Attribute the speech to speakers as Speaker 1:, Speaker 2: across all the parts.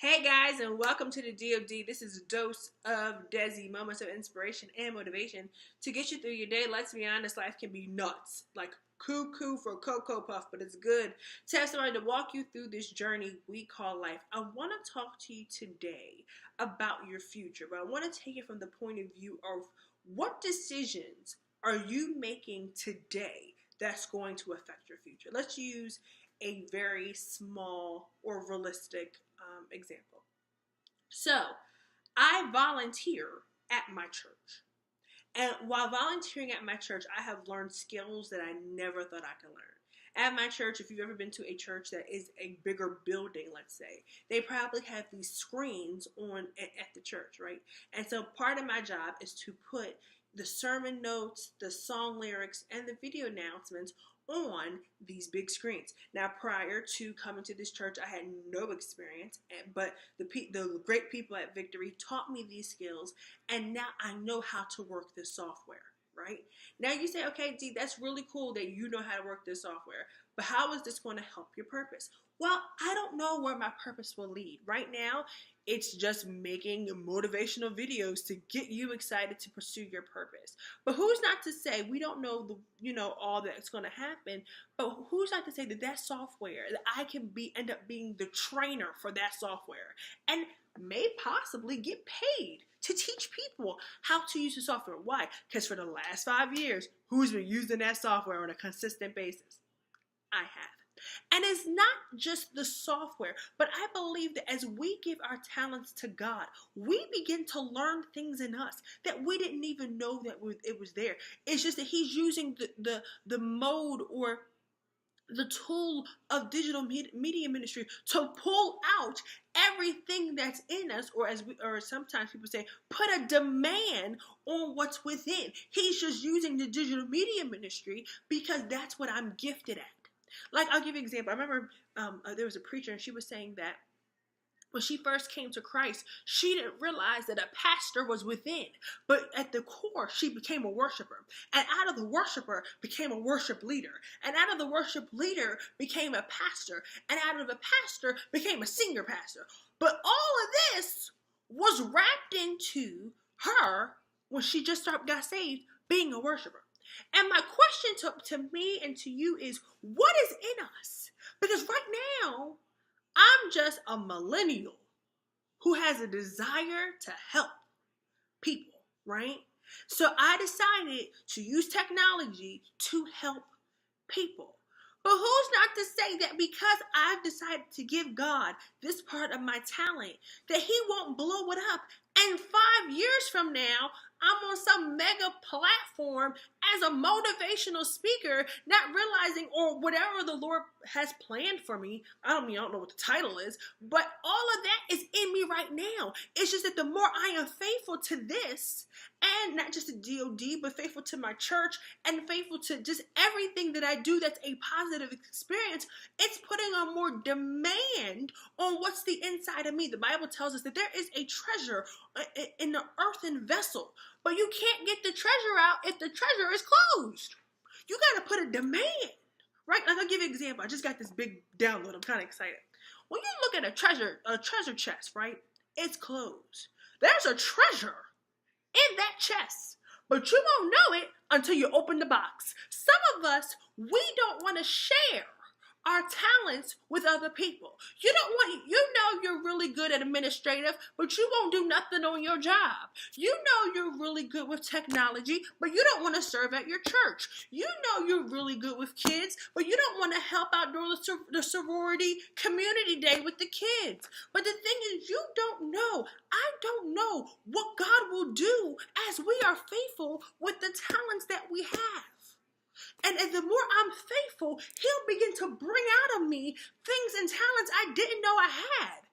Speaker 1: Hey guys, and welcome to the DOD. This is a dose of Desi, moments of inspiration and motivation to get you through your day. Let's be honest, life can be nuts, like cuckoo for Cocoa Puff, but it's good to have somebody to walk you through this journey we call life. I want to talk to you today about your future, but I want to take it from the point of view of what decisions are you making today that's going to affect your future. Let's use a very small or realistic example. So, I volunteer at my church. And while volunteering at my church, I have learned skills that I never thought I could learn. At my church, if you've ever been to a church that is a bigger building, let's say, they probably have these screens on at the church, right? And so part of my job is to put the sermon notes, the song lyrics, and the video announcements on these big screens. Now, prior to coming to this church, I had no experience, but the great people at Victory taught me these skills, and now I know how to work this software, right? Now you say, okay, Dee, that's really cool that you know how to work this software, but how is this going to help your purpose? Well, I don't know where my purpose will lead. Right now, it's just making motivational videos to get you excited to pursue your purpose. But who's not to say we don't know all that's going to happen, but who's not to say that software that I can end up being the trainer for that software and may possibly get paid to teach people how to use the software. Why? Because for the last 5 years, who's been using that software on a consistent basis? I have. And it's not just the software, but I believe that as we give our talents to God, we begin to learn things in us that we didn't even know that it was there. It's just that He's using the mode or the tool of digital media ministry to pull out everything that's in us, or sometimes people say, put a demand on what's within. He's just using the digital media ministry because that's what I'm gifted at. Like, I'll give you an example. I remember there was a preacher, and she was saying that when she first came to Christ, she didn't realize that a pastor was within. But at the core, she became a worshiper. And out of the worshiper became a worship leader. And out of the worship leader became a pastor. And out of the pastor became a senior pastor. But all of this was wrapped into her when she just got saved, being a worshiper. And my question to me and to you is, what is in us? Because right now, I'm just a millennial who has a desire to help people, right? So I decided to use technology to help people. But who's not to say that because I've decided to give God this part of my talent, that He won't blow it up, and 5 years from now, I'm on some mega platform as a motivational speaker, not realizing, or whatever the Lord has planned for me. I don't know what the title is, but all of that is in me right now. It's just that the more I am faithful to this, and not just to DOD, but faithful to my church, and faithful to just everything that I do that's a positive experience, it's putting on more demand on what's the inside of me. The Bible tells us that there is a treasure in the earthen vessel, but you can't get the treasure out if the treasure is closed. You got to put a demand, right? Like, I'll give you an example. I just got this big download. I'm kind of excited. When you look at a treasure chest, right? It's closed. There's a treasure in that chest, but you won't know it until you open the box. Some of us, we don't want to share our talents with other people. You know you're really good at administrative, but you won't do nothing on your job. You know you're really good with technology, but you don't want to serve at your church. You know you're really good with kids, but you don't want to help out during the sorority community day with the kids. But the thing is, you don't know. I don't know what God will do as we are faithful with the talents that we have. And the more I'm faithful, He'll begin to bring out of me things and talents I didn't know I had.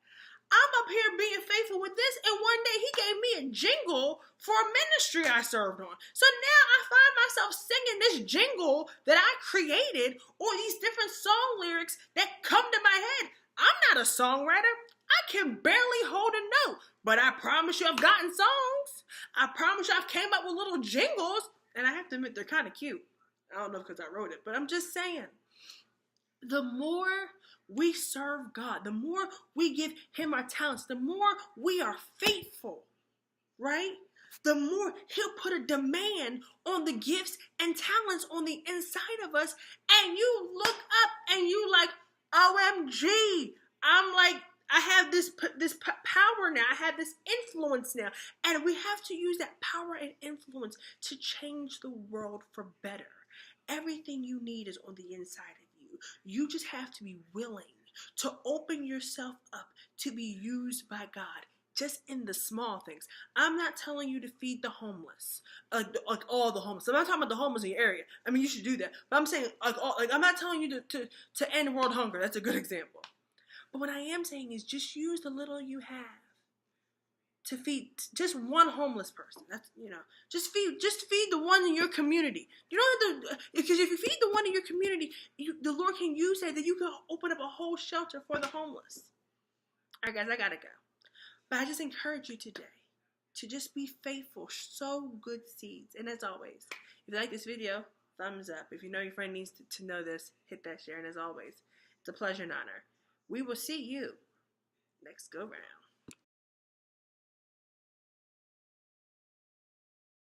Speaker 1: I'm up here being faithful with this, and one day He gave me a jingle for a ministry I served on. So now I find myself singing this jingle that I created, or these different song lyrics that come to my head. I'm not a songwriter. I can barely hold a note, but I promise you I've gotten songs. I promise you I've came up with little jingles, and I have to admit they're kind of cute. I don't know because I wrote it, but I'm just saying, the more we serve God, the more we give him our talents, the more we are faithful, right? The more he'll put a demand on the gifts and talents on the inside of us. And you look up and you like, OMG, I'm like, I have this power now. I have this influence now. And we have to use that power and influence to change the world for better. Everything you need is on the inside of you. You just have to be willing to open yourself up to be used by God. Just in the small things. I'm not telling you to feed the homeless, like all the homeless. I'm not talking about the homeless in your area. I mean, you should do that. But I'm saying, I'm not telling you to end world hunger. That's a good example. But what I am saying is just use the little you have to feed just one homeless person. That's, just feed the one in your community. You don't have to, because if you feed the one in your community, the Lord can use that you can open up a whole shelter for the homeless. All right, guys, I gotta go. But I just encourage you today to just be faithful, sow good seeds. And as always, if you like this video, thumbs up. If you know your friend needs to know this, hit that share. And as always, it's a pleasure and honor. We will see you next go round.